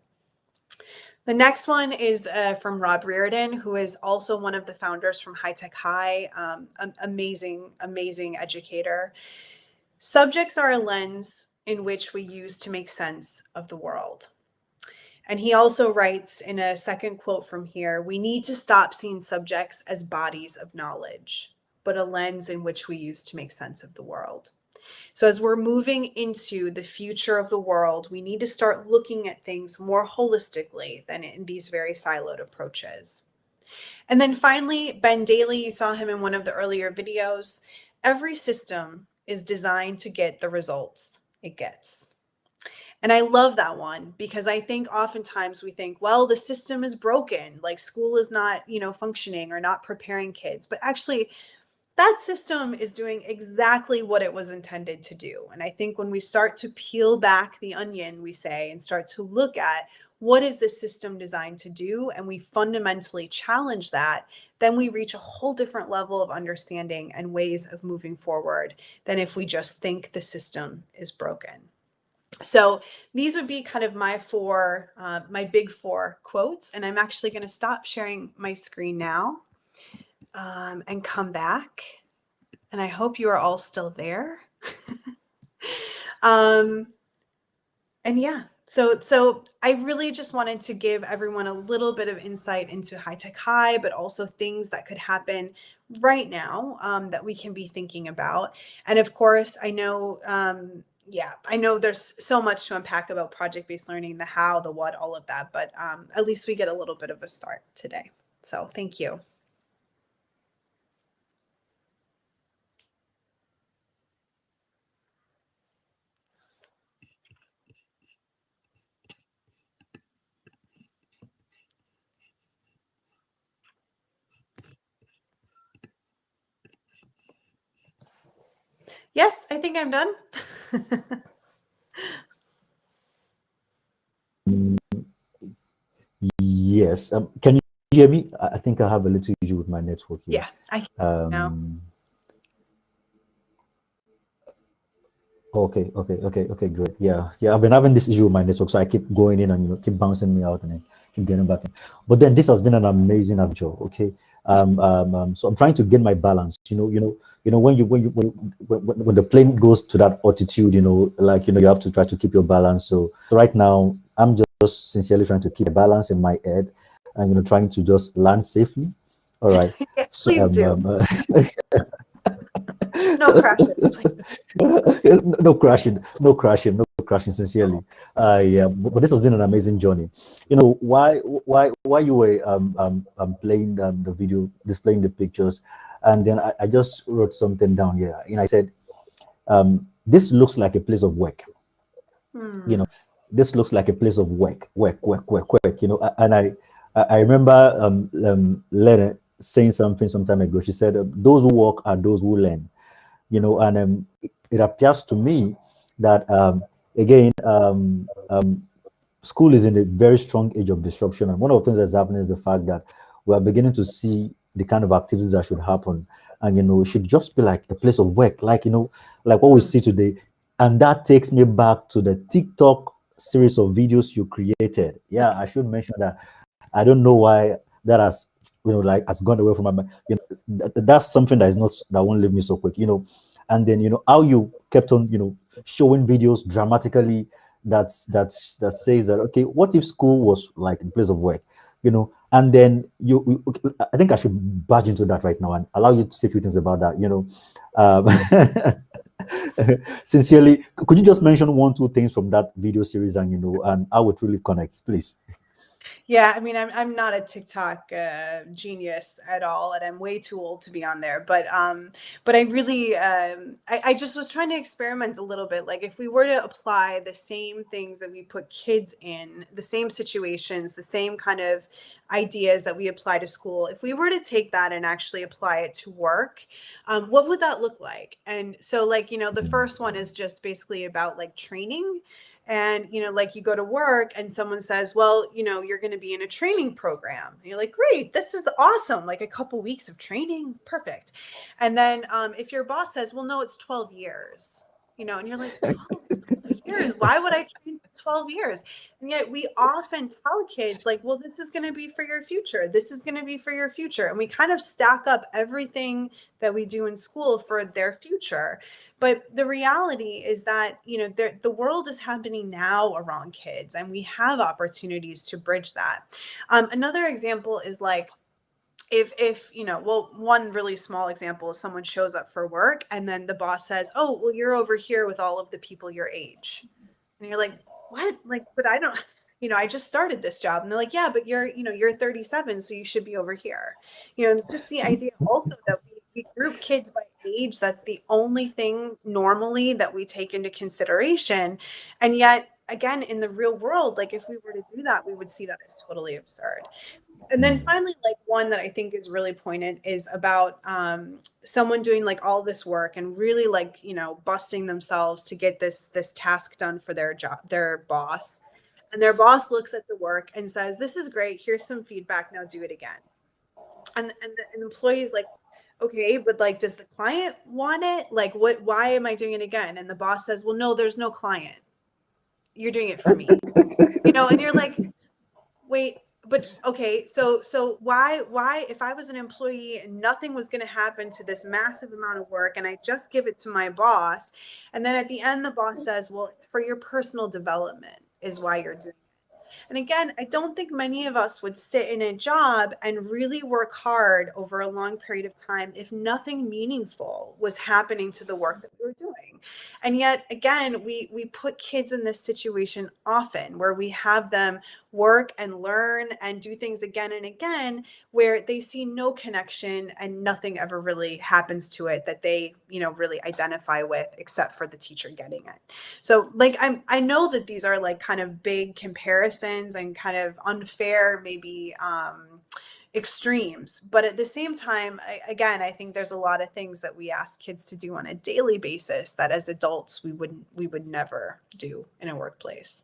The next one is from Rob Reardon, who is also one of the founders from High Tech High, an amazing, amazing educator. Subjects are a lens in which we use to make sense of the world. And he also writes in a second quote from here, we need to stop seeing subjects as bodies of knowledge, but a lens in which we use to make sense of the world. So as we're moving into the future of the world, we need to start looking at things more holistically than in these very siloed approaches. And then finally, Ben Daly, you saw him in one of the earlier videos. Every system is designed to get the results it gets. And I love that one because I think oftentimes we think, well, the system is broken, like school is not, functioning or not preparing kids. But actually, that system is doing exactly what it was intended to do. And I think when we start to peel back the onion, we say, and start to look at what is this system designed to do, and we fundamentally challenge that, then we reach a whole different level of understanding and ways of moving forward than if we just think the system is broken. So these would be kind of my big 4 quotes. And I'm actually going to stop sharing my screen now and come back. And I hope you are all still there. And yeah, so I really just wanted to give everyone a little bit of insight into High Tech High, but also things that could happen right now that we can be thinking about. And of course, I know there's so much to unpack about project-based learning, the how, the what, all of that, but at least we get a little bit of a start today. So thank you. Yes, I think I'm done. Yes. Can you hear me? I think I have a little issue with my network here. Yeah, I can now. Um, okay, great. Yeah. I've been having this issue with my network, so I keep going in and keep bouncing me out and then keep getting back in. But then this has been an amazing adventure. Okay. So I'm trying to get my balance. When the plane goes to that altitude, you have to try to keep your balance. So right now, I'm just sincerely trying to keep a balance in my head, and trying to just land safely. All right. Yeah, So please do. No crashes, please. no crashing, sincerely. Yeah, but this has been an amazing journey. Why you were playing the video, displaying the pictures, and then I just wrote something down here. I said, this looks like a place of work. you know Hmm. this looks like a place of work. And I remember Lena saying something some time ago. She said, those who work are those who learn. And it appears to me that again, school is in a very strong age of disruption, and one of the things that's happening is the fact that we are beginning to see the kind of activities that should happen, and it should just be like a place of work, like what we Hmm. see today. And that takes me back to the TikTok series of videos you created. Yeah, I should mention that. I don't know why that has gone away from my mind. That's something that won't leave me so quick. And then how you kept on showing videos dramatically, that says that, okay, what if school was like a place of work, and then okay, I think I should barge into that right now and allow you to say a few things about that. Sincerely, could you just mention one, two things from that video series, and how it really connects, please? Yeah, I mean, I'm not a TikTok genius at all, and I'm way too old to be on there. But I really I just was trying to experiment a little bit. Like if we were to apply the same things that we put kids in, the same situations, the same kind of ideas that we apply to school, if we were to take that and actually apply it to work, what would that look like? And so, like, the first one is just basically about like training. And like you go to work and someone says, well, you're going to be in a training program, and you're like, great, this is awesome, like a couple weeks of training, perfect. And then if your boss says, well, no, it's 12 years, and you're like, 12 years, why would I train for 12 years? And yet we often tell kids like, well, this is going to be for your future, this is going to be for your future, and we kind of stack up everything that we do in school for their future. But the reality is that, the world is happening now around kids, and we have opportunities to bridge that. Another example is like, if well, one really small example is someone shows up for work and then the boss says, oh, well, you're over here with all of the people your age. And you're like, what? Like, but I don't, I just started this job. And they're like, yeah, but you're 37, so you should be over here. Just the idea also that we group kids by age, that's the only thing normally that we take into consideration. And yet, again, in the real world, like if we were to do that, we would see that as totally absurd. And then finally, like one that I think is really poignant is about someone doing like all this work and really like busting themselves to get this task done for their job, their boss, and their boss looks at the work and says, this is great, here's some feedback, now do it again. And the employee is like, okay, but like, does the client want it? Like, why am I doing it again? And the boss says, well, no, there's no client, you're doing it for me. And you're like, wait, but okay, so why if I was an employee and nothing was going to happen to this massive amount of work and I just give it to my boss, and then at the end the boss says, well, it's for your personal development is why you're doing it. And again, I don't think many of us would sit in a job and really work hard over a long period of time if nothing meaningful was happening to the work that we were doing. And yet, again, we put kids in this situation often where we have them work and learn and do things again and again where they see no connection and nothing ever really happens to it that they, really identify with except for the teacher getting it. So like I know that these are like kind of big comparisons and kind of unfair maybe extremes. But at the same time, again, I think there's a lot of things that we ask kids to do on a daily basis that as adults we would never do in a workplace.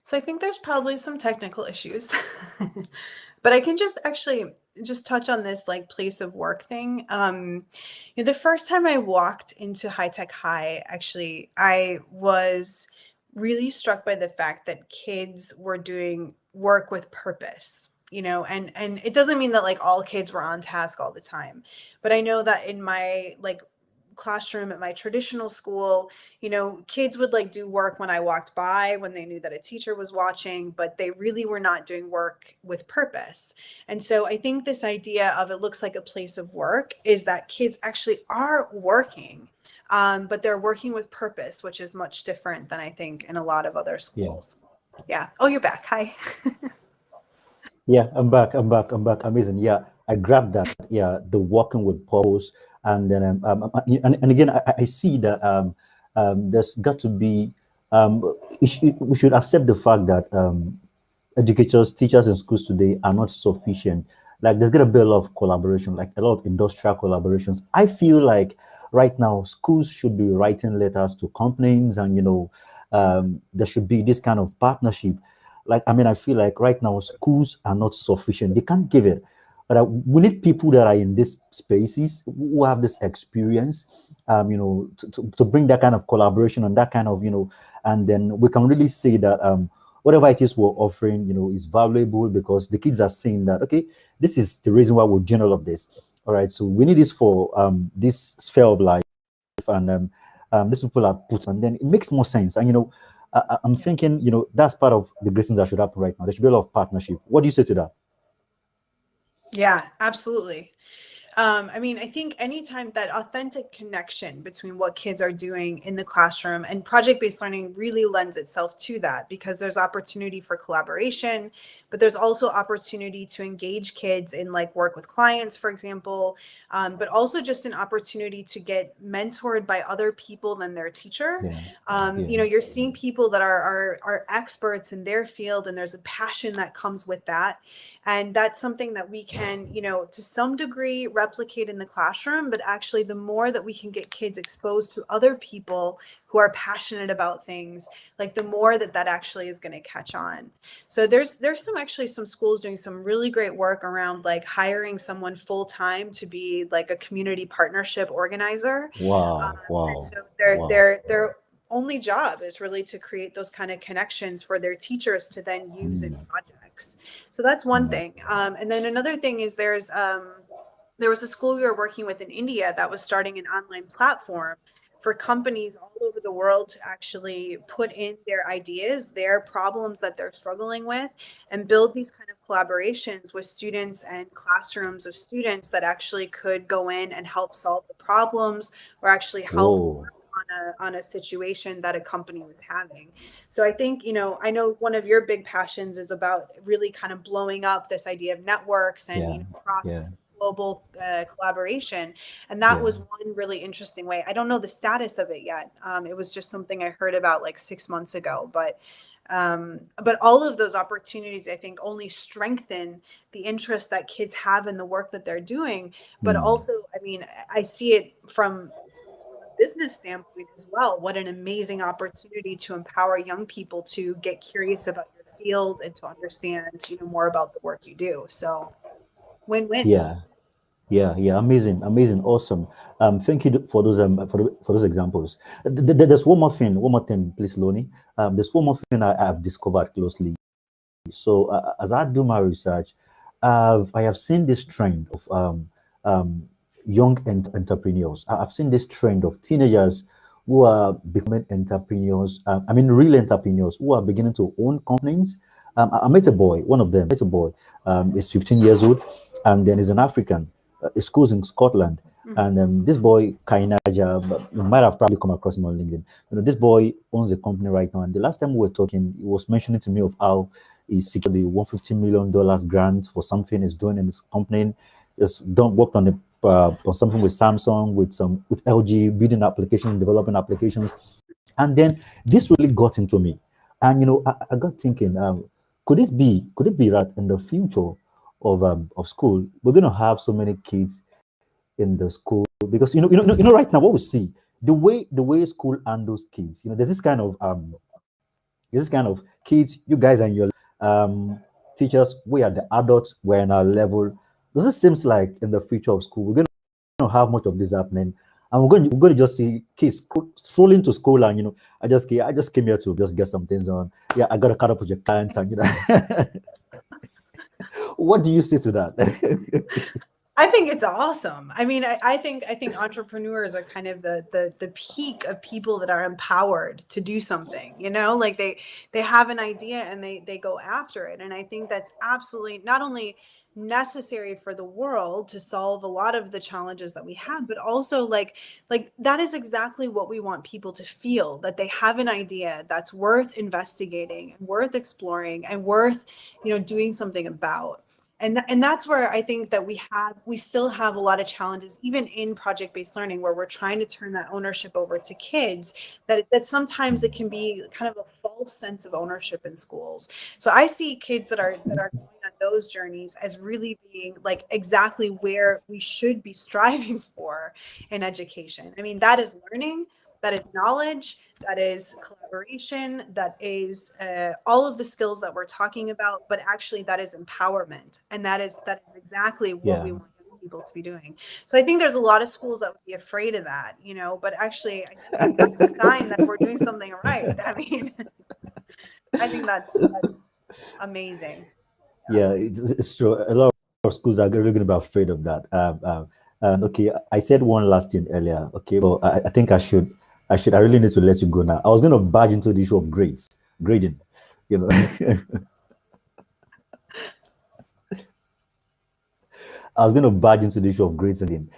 So I think there's probably some technical issues. But I can just actually just touch on this like place of work thing. The first time I walked into High Tech High, actually, I was really struck by the fact that kids were doing work with purpose, and it doesn't mean that like all kids were on task all the time, but I know that in my like classroom at my traditional school, kids would like do work when I walked by when they knew that a teacher was watching, but they really were not doing work with purpose. And so I think this idea of it looks like a place of work is that kids actually are working, but they're working with purpose, which is much different than I think in a lot of other Yeah. schools. Yeah. Oh, you're back. Hi. Yeah, I'm back. I'm back. I'm back. Amazing. Yeah, I grabbed that. Yeah, the working with purpose, and then and again, I see that there's got to be we should accept the fact that educators, teachers in schools today are not sufficient. Like there's gonna be a lot of collaboration, like a lot of industrial collaborations. I feel like right now schools should be writing letters to companies, and there should be this kind of partnership. Like I mean, I feel like right now schools are not sufficient. They can't give it. But we need people that are in these spaces who have this experience, to bring that kind of collaboration and that kind of, and then we can really say that whatever it is we're offering, is valuable because the kids are seeing that, okay, this is the reason why we're doing all of this. All right, so we need this for this sphere of life, and these people are put, and then it makes more sense. And I'm thinking, that's part of the great things that should happen right now. There should be a lot of partnership. What do you say to that? Yeah, absolutely. I mean, I think anytime that authentic connection between what kids are doing in the classroom and project-based learning really lends itself to that because there's opportunity for collaboration, but there's also opportunity to engage kids in like work with clients, for example, but also just an opportunity to get mentored by other people than their teacher. Yeah, yeah, You're seeing people that are experts in their field, and there's a passion that comes with that. And that's something that we can, to some degree replicate in the classroom, but actually the more that we can get kids exposed to other people who are passionate about things, like the more that that actually is going to catch on. So there's some schools doing some really great work around like hiring someone full time to be like a community partnership organizer. wow, And wow, so wow. their only job is really to create those kind of connections for their teachers to then use in Mm, projects. So that's one mm, thing. And then another thing is there was a school we were working with in India that was starting an online platform for companies all over the world to actually put in their ideas, their problems that they're struggling with, and build these kind of collaborations with students and classrooms of students that actually could go in and help solve the problems or actually help whoa, on a situation that a company was having. So I think, I know one of your big passions is about really kind of blowing up this idea of networks and, yeah, yeah, cross global collaboration. And that yeah. was one really interesting way. I don't know the status of it yet. It was just something I heard about like 6 months ago, but all of those opportunities, I think, only strengthen the interest that kids have in the work that they're doing. But Mm, also, I mean, I see it from business standpoint as well. What an amazing opportunity to empower young people to get curious about your field and to understand, more about the work you do. So win-win. yeah, yeah, yeah. Amazing, amazing, awesome. Thank you for those for those examples. There's one more thing, please, Loni. There's one more thing I have discovered closely. So as I do my research, I have seen this trend of young entrepreneurs. I've seen this trend of teenagers who are becoming entrepreneurs. I mean, real entrepreneurs who are beginning to own companies. I met a boy, one of them, met a boy, is 15 years old, and then he's an African. He schools in Scotland. Mhm. And this boy, Kainaja, but you might have probably come across him on LinkedIn. This boy owns a company right now. And the last time we were talking, he was mentioning to me of how he secured the $150 million grant for something he's doing in this company. Just don't worked on something with Samsung, with LG, building applications, developing applications, and then this really got into me, and I got thinking, could it be that in the future of school we're going to have so many kids in the school because right now what we see the way school handles kids, there's this kind of kids, you guys and your teachers, we are the adults, we're in our level. Does it seems like in the future of school we're going to have much of this happening, and we're going to just see kids strolling to school, and I just came here to just get some things done. Yeah, I got to cut up with your clients, and what do you say to that? I think it's awesome. I mean, I think entrepreneurs are kind of the peak of people that are empowered to do something, like they have an idea and they go after it. And I think that's absolutely not only necessary for the world to solve a lot of the challenges that we have, but also like that is exactly what we want people to feel, that they have an idea that's worth investigating and worth exploring and worth, doing something about. And that's where I think that we still have a lot of challenges, even in project-based learning, where we're trying to turn that ownership over to kids, that sometimes it can be kind of a false sense of ownership in schools. So I see kids that are going on those journeys as really being like exactly where we should be striving for in education. I mean, that is learning, that is knowledge, that is collaboration, that is all of the skills that we're talking about, but actually that is empowerment, and that is exactly what Yeah. we want young people to be doing. So I think there's a lot of schools that would be afraid of that, but actually I think that's a sign that we're doing something right. I mean, I think that's amazing. Yeah, it's true. A lot of schools are really going to be afraid of that. And okay, I said one last thing earlier. Okay, but I think I really need to let you go now. I was going to barge into the issue of grading. You know, I was going to barge into the issue of grades again.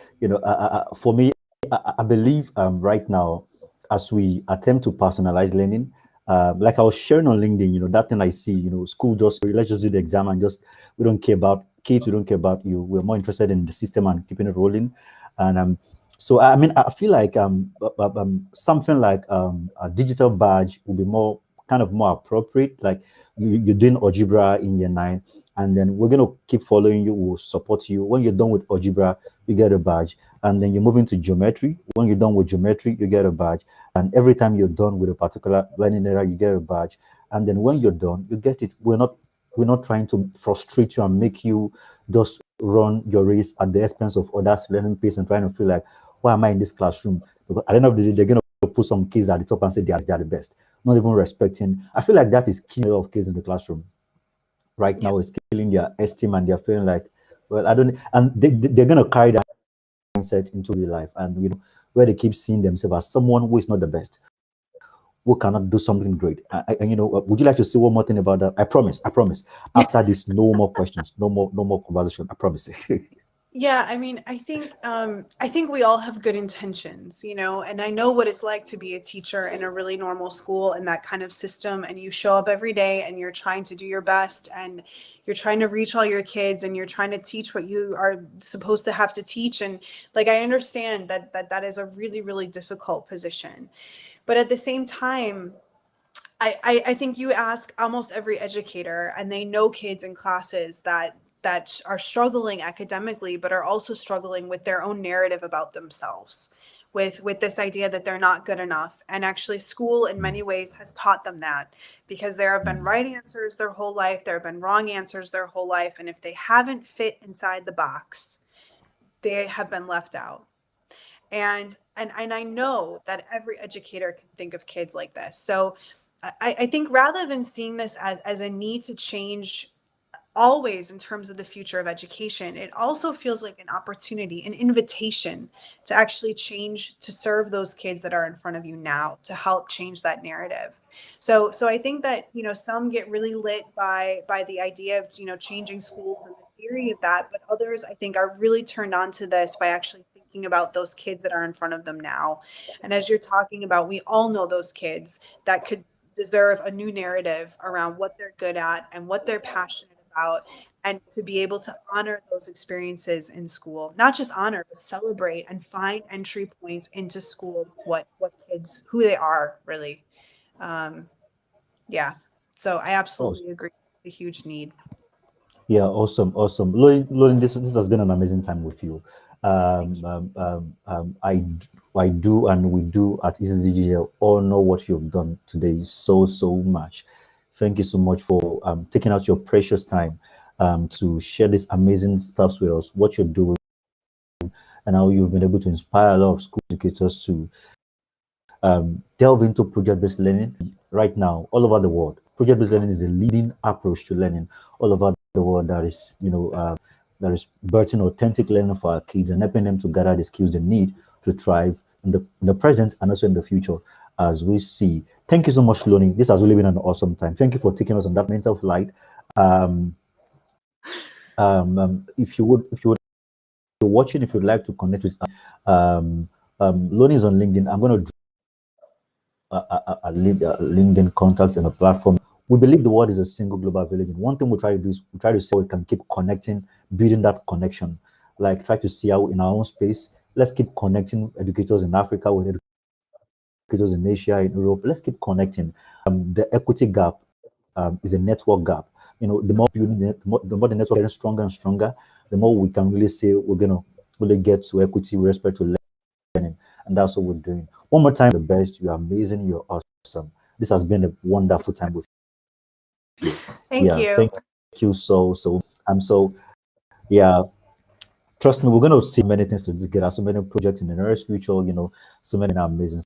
For me, I believe right now, as we attempt to personalize learning, like I was sharing on LinkedIn, that thing I see, school just let's just do the exam and just we don't care about kids, we don't care about you. We're more interested in the system and keeping it rolling. And so I mean, I feel like something like a digital badge would be more appropriate. Like you're doing algebra in year 9, and then we're going to keep following you, we'll support you. When you're done with algebra, you get a badge, and then you move into geometry. When you're done with geometry, you get a badge, and every time you're done with a particular learning area, you get a badge, and then when you're done, you get it. We're not trying to frustrate you and make you just run your race at the expense of others learning pace and trying to feel like, why am I in this classroom? Because at the end of the day, they're going to put some kids at the top and say they're the best, not even respecting. I feel like that is killing a lot of kids in the classroom right Yeah. now, is killing their esteem, and they're feeling like, well, I don't, and they're going to carry that mindset into real life, and where they keep seeing themselves as someone who is not the best, who cannot do something great. And would you like to say one more thing about that? I promise. After this, no more questions, no more conversation. I promise. Yeah, I mean, I think we all have good intentions, and I know what it's like to be a teacher in a really normal school in that kind of system, and you show up every day and you're trying to do your best and you're trying to reach all your kids and you're trying to teach what you are supposed to have to teach. And like I understand that is a really, really difficult position. But at the same time, I think you ask almost every educator, and they know kids in classes that are struggling academically, but are also struggling with their own narrative about themselves, with this idea that they're not good enough. And actually, school in many ways has taught them that, because there have been right answers their whole life, there have been wrong answers their whole life, and if they haven't fit inside the box, they have been left out. And I know that every educator can think of kids like this. So I think rather than seeing this as a need to change always in terms of the future of education, it also feels like an opportunity, an invitation to actually change, to serve those kids that are in front of you now, to help change that narrative. So I think that, you know, some get really lit by the idea of, you know, changing schools and the theory of that, but others I think are really turned on to this by actually thinking about those kids that are in front of them now. And as you're talking about, we all know those kids that could deserve a new narrative around what they're good at and what they're passionate about, and to be able to honor those experiences in school, not just honor, but celebrate and find entry points into school, what kids, who they are really. um yeah, so I Oh, absolutely agree, the huge need. yeah, awesome, awesome. Loni, this has been an amazing time with you. Thank you. I do, and we do at EAZY-DIGI all know what you've done today so, so much. Thank you so much for taking out your precious time to share this amazing stuff with us, what you're doing, and how you've been able to inspire a lot of school educators to delve into project-based learning right now all over the world. Project-based learning is a leading approach to learning all over the world that is, that is birthing authentic learning for our kids and helping them to gather the skills they need to thrive in the present and also in the future as we see. Thank you so much, Loni. This has really been an awesome time. Thank you for taking us on that mental flight. Um, if you would, if you're watching, if you'd like to connect with Loni is on LinkedIn. I'm going to a LinkedIn contact and a platform. We believe the world is a single global village. And one thing we try to do is we try to see how we can keep connecting, building that connection. Like try to see how in our own space, let's keep connecting educators in Africa with educators in Asia, in Europe. Let's keep connecting. The equity gap is a network gap. You know, the more building the more the network getting stronger and stronger, the more we can really say we're gonna really get to equity with respect to learning. And that's what we're doing. One more time, the best. You're amazing. You're awesome. This has been a wonderful time with you. Thank Yeah, you. thank you so. I'm so yeah. Trust me, we're gonna see many things to together. So many projects in the nearest future. You know, so many amazing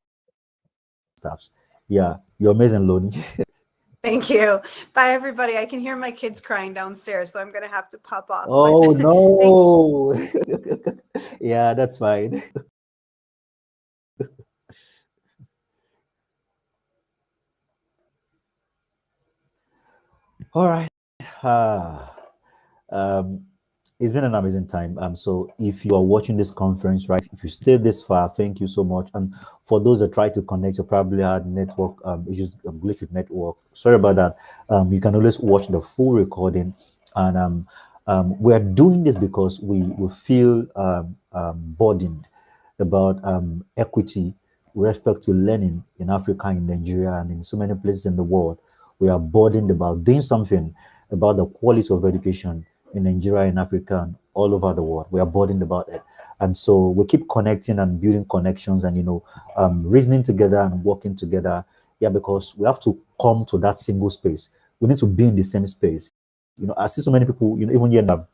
stuff. Yeah, you're amazing, Loni. Thank you. Bye everybody. I can hear my kids crying downstairs, so I'm gonna have to pop off, but Oh thank no. Yeah, that's fine. All right. Ah. Um, it's been an amazing time. So if you are watching this conference, right, if you stayed this far, thank you so much. And for those that try to connect, you probably had network issues, glitch with network. Sorry about that. You can always watch the full recording. And we're doing this because we feel burdened about equity with respect to learning in Africa, in Nigeria, and in so many places in the world. We are burdened about doing something about the quality of education in Nigeria, in Africa, and all over the world. We are burdened about it. And so we keep connecting and building connections and, reasoning together and working together. Yeah, because we have to come to that single space. We need to be in the same space. I see so many people, even here now,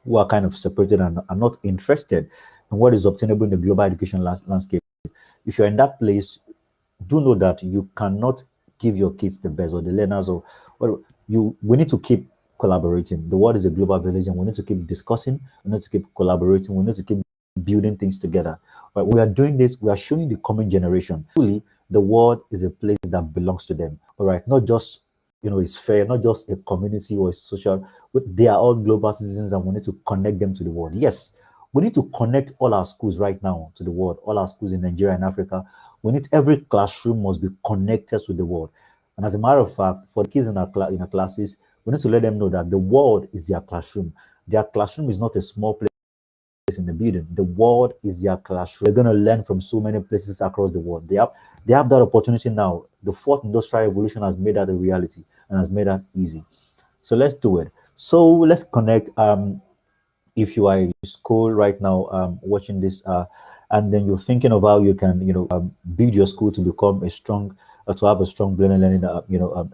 who are kind of separated and are not interested in what is obtainable in the global education landscape. If you're in that place, do know that you cannot give your kids the best or the learners or well, we need to keep collaborating. The world is a global village and we need to keep discussing, we need to keep collaborating, we need to keep building things together. But we are doing this, we are showing the coming generation. Truly, the world is a place that belongs to them. All right, not just it's fair, not just a community or a social, but they are all global citizens and we need to connect them to the world. Yes, we need to connect all our schools right now to the world, all our schools in Nigeria and Africa. We need every classroom must be connected to the world. And as a matter of fact, for the kids in our classes, we need to let them know that the world is their classroom. Their classroom is not a small place in the building. The world is their classroom. They're going to learn from so many places across the world. They have that opportunity now. The fourth industrial revolution has made that a reality and has made that easy. So let's do it. So let's connect. If you are in school right now watching this and then you're thinking of how you can build your school to become a strong to have a strong learning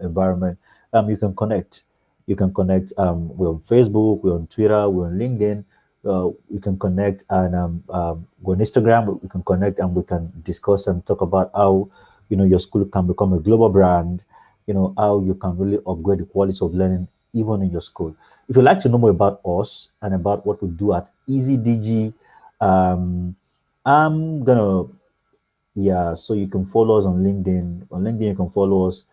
environment, you can connect. We're on Facebook, we're on Twitter, we're on LinkedIn. You can connect and we're on Instagram. We can connect and we can discuss and talk about how your school can become a global brand. How you can really upgrade the quality of learning even in your school. If you'd like to know more about us and about what we do at EAZY-DIGI, I'm gonna, yeah, so you can follow us on LinkedIn. On LinkedIn, you can follow us,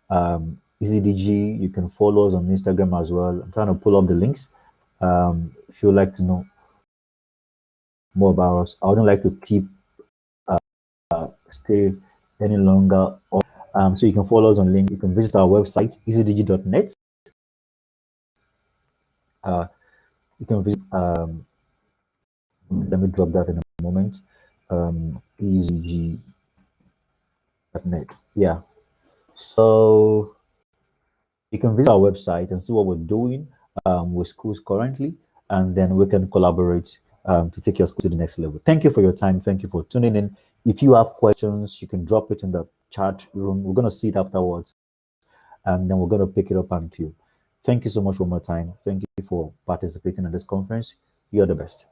EAZY-DIGI. You can follow us on Instagram as well. I'm trying to pull up the links. If you'd like to know more about us, I wouldn't like to keep stay any longer. So you can follow us on LinkedIn. You can visit our website, eazydigi.net. You can visit, let me drop that in a moment. eazydigi.net. Yeah. So you can visit our website and see what we're doing with schools currently, and then we can collaborate to take your school to the next level. Thank you for your time. Thank you for tuning in. If you have questions, you can drop it in the chat room. We're going to see it afterwards, and then we're going to pick it up and view. Thank you so much one more time. Thank you for participating in this conference. You're the best.